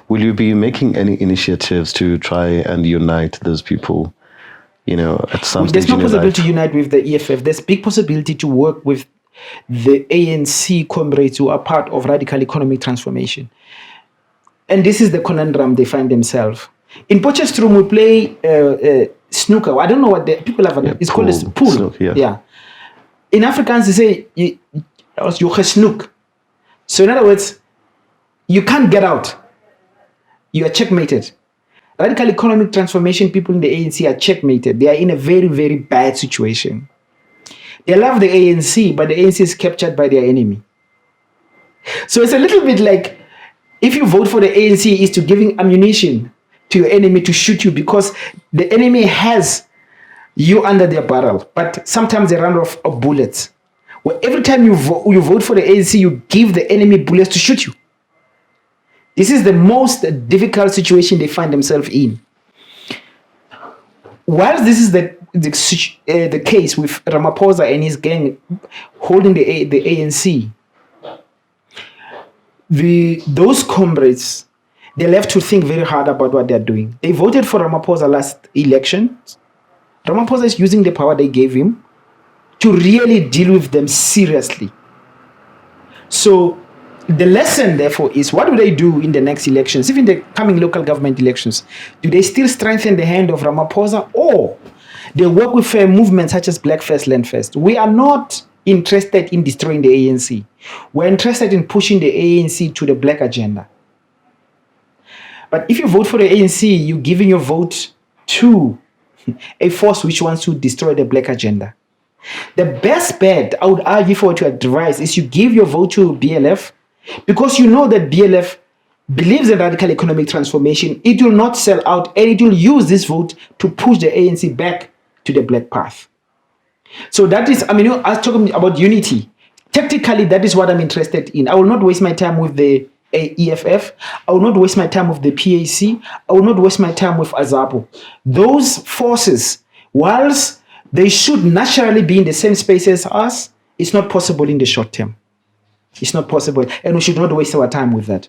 Will you be making any initiatives to try and unite those people, at some stage? There's no possibility to unite with the EFF. There's big possibility to work with the ANC comrades who are part of radical economic transformation. And this is the conundrum they find themselves. In Potchefstroom, we play snooker. I don't know what the people have. It's called a pool. Snook, yeah. In Afrikaans, they say, you gesnoek. So in other words, you can't get out. You are checkmated. Radical economic transformation people in the ANC are checkmated. They are in a very, very bad situation. They love the ANC, but the ANC is captured by their enemy. So it's a little bit like if you vote for the ANC is to giving ammunition to your enemy to shoot you because the enemy has you under their barrel. But sometimes they run off of bullets. Well, every time you vote for the ANC, you give the enemy bullets to shoot you. This is the most difficult situation they find themselves in. Whilst this is the case with Ramaphosa and his gang holding the ANC, those comrades, they left to think very hard about what they're doing. They voted for Ramaphosa last election. Ramaphosa is using the power they gave him to really deal with them seriously. So the lesson, therefore, is what do they do in the next elections, even the coming local government elections? Do they still strengthen the hand of Ramaphosa, or they work with movements such as Black First, Land First? We are not interested in destroying the ANC. We're interested in pushing the ANC to the black agenda. But if you vote for the ANC, you're giving your vote to a force which wants to destroy the black agenda. The best bet, I would argue, for what you advise is you give your vote to BLF, because you know that BLF believes in radical economic transformation. It will not sell out, and it will use this vote to push the ANC back to the black path. So that is, I was talking about unity. Tactically, that is what I'm interested in. I will not waste my time with the EFF. I will not waste my time with the PAC. I will not waste my time with AZAPO. Those forces, whilst they should naturally be in the same space as us, it's not possible in the short term. It's not possible, and we should not waste our time with that.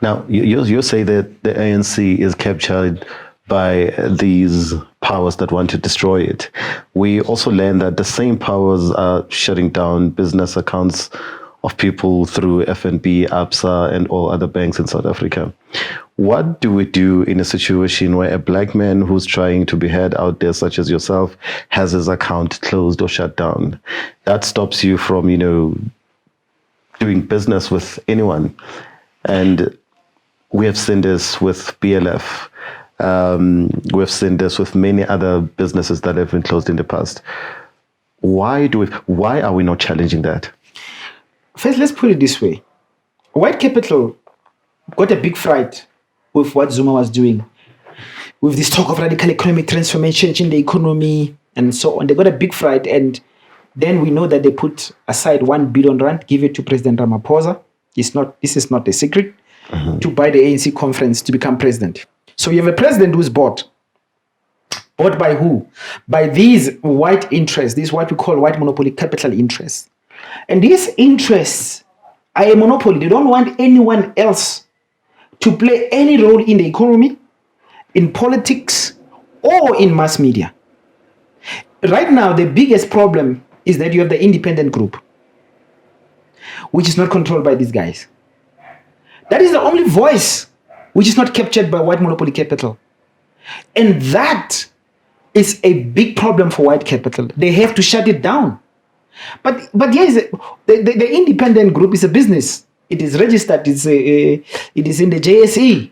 Now, you say that the ANC is captured by these powers that want to destroy it. We also learn that the same powers are shutting down business accounts of people through FNB, ABSA, and all other banks in South Africa. What do we do in a situation where a black man who's trying to be heard out there, such as yourself, has his account closed or shut down? That stops you from, doing business with anyone. And we have seen this with BLF. We've seen this with many other businesses that have been closed in the past. Why are we not challenging that? First, let's put it this way. white capital got a big fright with what Zuma was doing, with this talk of radical economic transformation, change the economy, and so on. They got a big fright, and then we know that they put aside 1 billion rand, give it to President Ramaphosa. This is not a secret, to buy the ANC conference to become president. So you have a president who's bought. Bought by who? By these white interests, these what we call white monopoly capital interests. And these interests are a monopoly. They don't want anyone else to play any role in the economy, in politics, or in mass media. Right now, the biggest problem is that you have the independent group, which is not controlled by these guys. That is the only voice which is not captured by white monopoly capital. And that is a big problem for white capital. They have to shut it down. But yes, the independent group is a business. It is registered. It is in the JSE.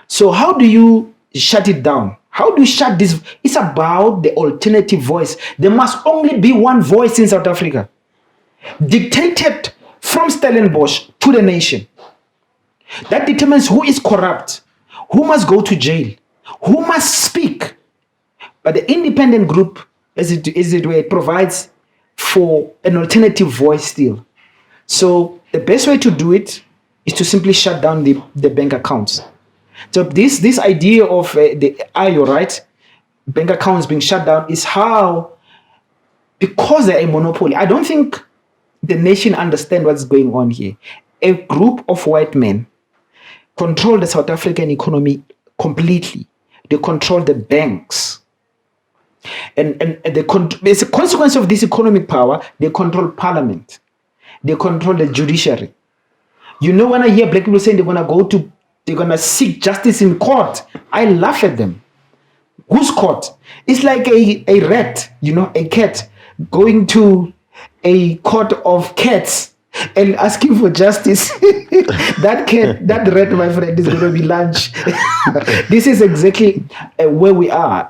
So how do you shut it down? How do you shut this? It's about the alternative voice. There must only be one voice in South Africa, dictated from Stellenbosch to the nation. That determines who is corrupt, who must go to jail, who must speak. But the independent group, as it were, provides for an alternative voice still. So the best way to do it is to simply shut down the bank accounts. So this idea of you're right, bank accounts being shut down is how, because they're a monopoly, I don't think the nation understands what's going on here. A group of white men control the South African economy completely. They control the banks. And as a consequence of this economic power, they control parliament. They control the judiciary. You know, when I hear black people saying they're going to seek justice in court, I laugh at them. Whose court? It's like a rat, a cat going to a court of cats and asking for justice. that rat, my friend, is going to be lunch. This is exactly where we are.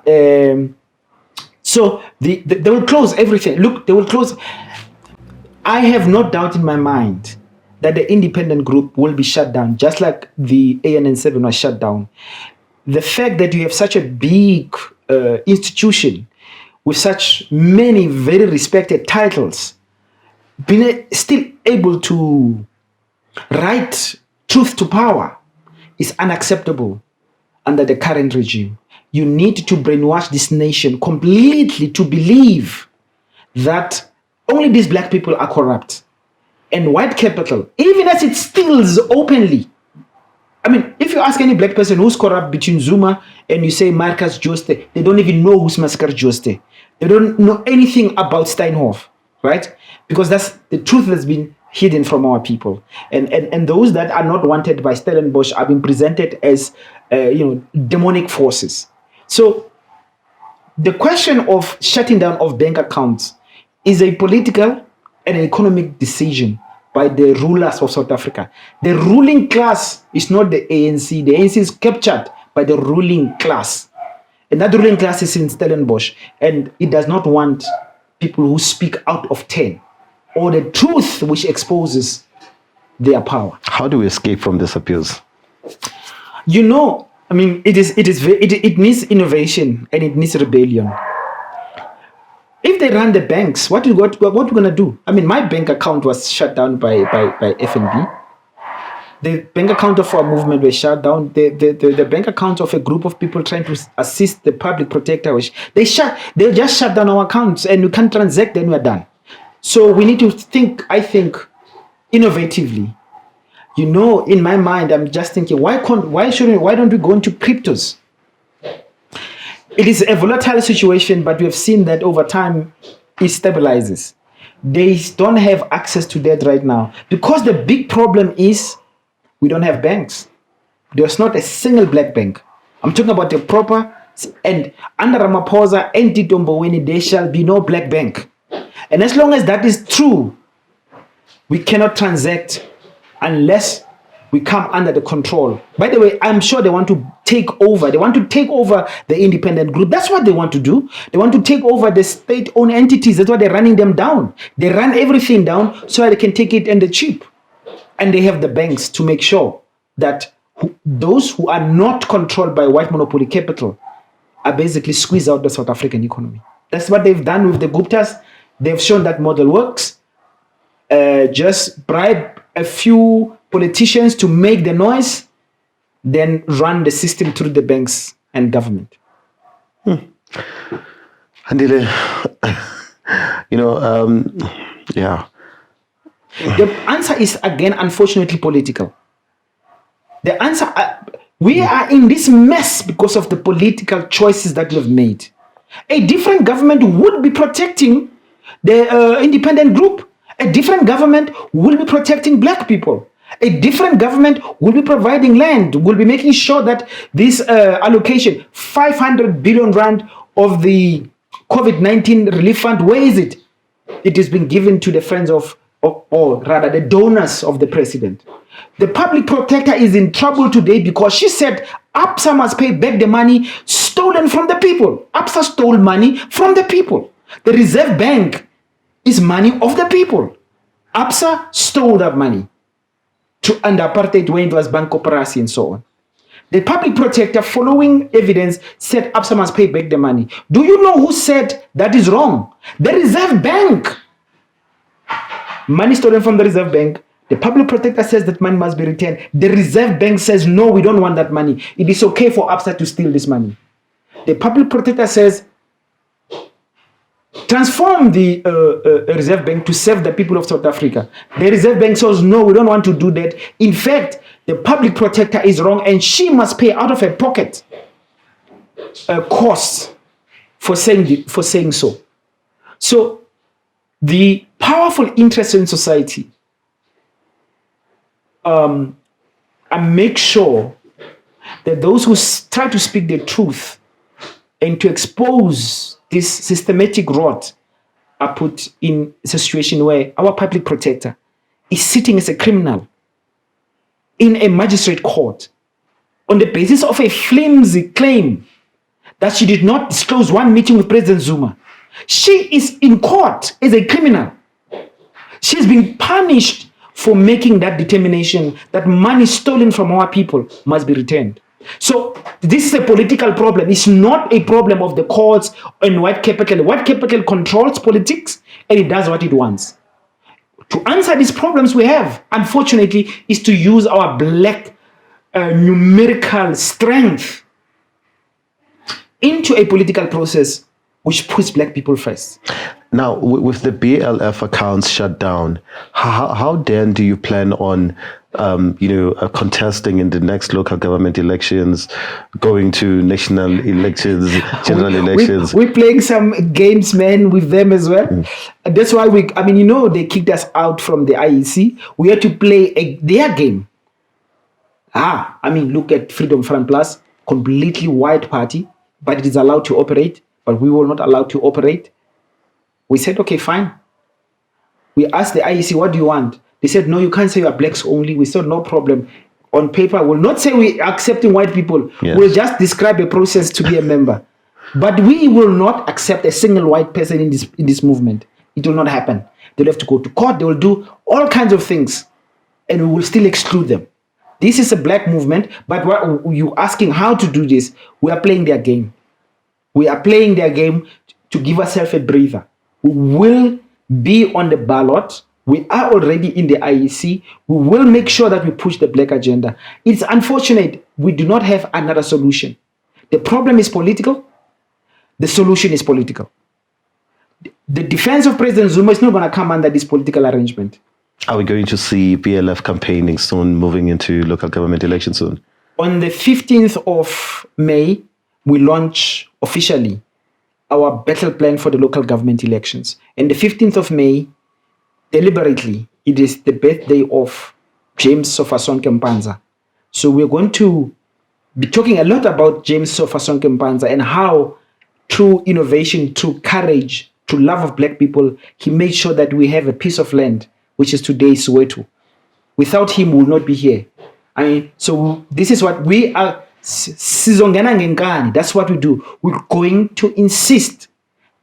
So they will close everything. Look, they will close. I have no doubt in my mind that the independent group will be shut down, just like the ANN7 was shut down. The fact that you have such a big institution with such many very respected titles, being still able to write truth to power is unacceptable under the current regime. You need to brainwash this nation completely to believe that only these black people are corrupt. And white capital, even as it steals openly. I mean, if you ask any black person who's corrupt between Zuma and you say Marcus Jooste, they don't even know who's Marcus Jooste. They don't know anything about Steinhoff, right? Because that's the truth that's been hidden from our people. And those that are not wanted by Stellenbosch are being presented as, demonic forces. So the question of shutting down of bank accounts is a political and an economic decision by the rulers of South Africa. The ruling class is not the ANC. The ANC is captured by the ruling class. And that ruling class is in Stellenbosch. And it does not want people who speak out of turn or the truth which exposes their power. How do we escape from this abuse? It needs innovation and it needs rebellion. If they run the banks, what we're going to do? I mean, my bank account was shut down by FNB. The bank account of our movement was shut down. The bank account of a group of people trying to assist the public protector, they just shut down our accounts and we can't transact, then we're done. So we need to think, I think, innovatively. In my mind, I'm just thinking, why don't we go into cryptos? It is a volatile situation, but we have seen that over time, it stabilizes. They don't have access to that right now. Because the big problem is we don't have banks. There's not a single black bank. I'm talking about the proper, and under Ramaphosa and Tito Mboweni, there shall be no black bank. And as long as that is true, we cannot transact unless we come under the control. By the way, I'm sure they want to take over. They want to take over the independent group. That's what they want to do. They want to take over the state-owned entities. That's why they're running them down. They run everything down so they can take it and the cheap. And they have the banks to make sure that those who are not controlled by white monopoly capital are basically squeezed out the South African economy. That's what they've done with the Guptas. They've shown that model works. Just bribe a few politicians to make the noise, then run the system through the banks and government. Andile, yeah. The answer is, again, unfortunately, political. The answer, we are in this mess because of the political choices that we've made. A different government would be protecting the independent group. A different government will be protecting black people. A different government will be providing land, will be making sure that this allocation, 500 billion rand of the COVID-19 relief fund, where is it? It has been given to the friends or rather the donors of the president. The public protector is in trouble today because she said ABSA must pay back the money stolen from the people. ABSA stole money from the people. The Reserve Bank is money of the people. ABSA stole that money under apartheid when it was Bank Corporation and so on. The public protector, following evidence, said ABSA must pay back the money. Do you know who said that is wrong? The Reserve Bank. Money stolen from the Reserve Bank. The public protector says that money must be returned. The Reserve Bank says, no, we don't want that money. It is okay for ABSA to steal this money. The public protector says, transform the Reserve Bank to serve the people of South Africa. The Reserve Bank says, no, we don't want to do that. In fact, the public protector is wrong and she must pay out of her pocket costs for saying so. So the powerful interests in society and make sure that those who try to speak the truth and to expose this systematic rot are put in a situation where our public protector is sitting as a criminal in a magistrate court on the basis of a flimsy claim that she did not disclose one meeting with President Zuma. She is in court as a criminal. She's been punished for making that determination that money stolen from our people must be returned. So this is a political problem. It's not a problem of the courts and white capital. White capital controls politics and it does what it wants. To answer these problems we have, unfortunately, is to use our black numerical strength into a political process which puts black people first. Now, with the BLF accounts shut down, how then do you plan on, contesting in the next local government elections, going to national elections, general elections? We're playing some games, man, with them as well. That's why they kicked us out from the IEC. We had to play their game. Look at Freedom Front Plus, completely white party, but it is allowed to operate, but we were not allowed to operate. We said, okay, fine. We asked the IEC, what do you want? They said, no, you can't say you are blacks only. We said, no problem. On paper, we'll not say we are accepting white people. Yes. We'll just describe a process to be a member. But we will not accept a single white person in this movement. It will not happen. They'll have to go to court. They will do all kinds of things. And we will still exclude them. This is a black movement. But what you asking how to do this, we are playing their game. We are playing their game to give ourselves a breather. We will be on the ballot. We are already in the IEC. We will make sure that we push the black agenda. It's unfortunate we do not have another solution. The problem is political. The solution is political. The defense of President Zuma is not going to come under this political arrangement. Are we going to see BLF campaigning soon, moving into local government elections soon? On the 15th of May, we launch officially our battle plan for the local government elections. And the 15th of May, deliberately, it is the birthday of James Sofasonke Mpanza. So we're going to be talking a lot about James Sofasonke Mpanza and how through innovation, through courage, through love of black people, he made sure that we have a piece of land, which is today Soweto. Without him, we will not be here. So this is what we are. That's what we do. We're going to insist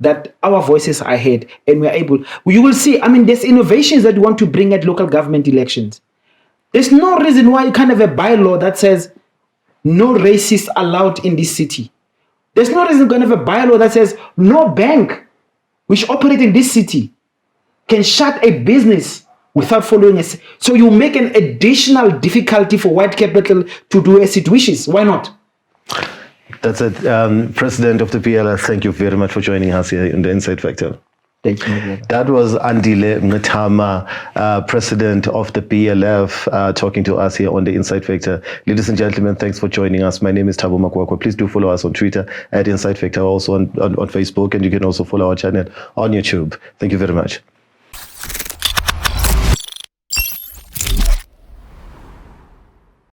that our voices are heard and we're able. You will see, there's innovations that we want to bring at local government elections. There's no reason why you can't have a bylaw that says no racists allowed in this city. There's no reason you can have a bylaw that says no bank which operates in this city can shut a business without following a... So you make an additional difficulty for white capital to do as it wishes. Why not? That's it. President of the PLF, thank you very much for joining us here in the Inside Factor. Thank you. That was Andile Mngxitama, president of the PLF, talking to us here on the Inside Factor. Ladies and gentlemen, thanks for joining us. My name is Thabo Makwakwa. Please do follow us on Twitter at Inside Factor, also on Facebook, and you can also follow our channel on YouTube. Thank you very much.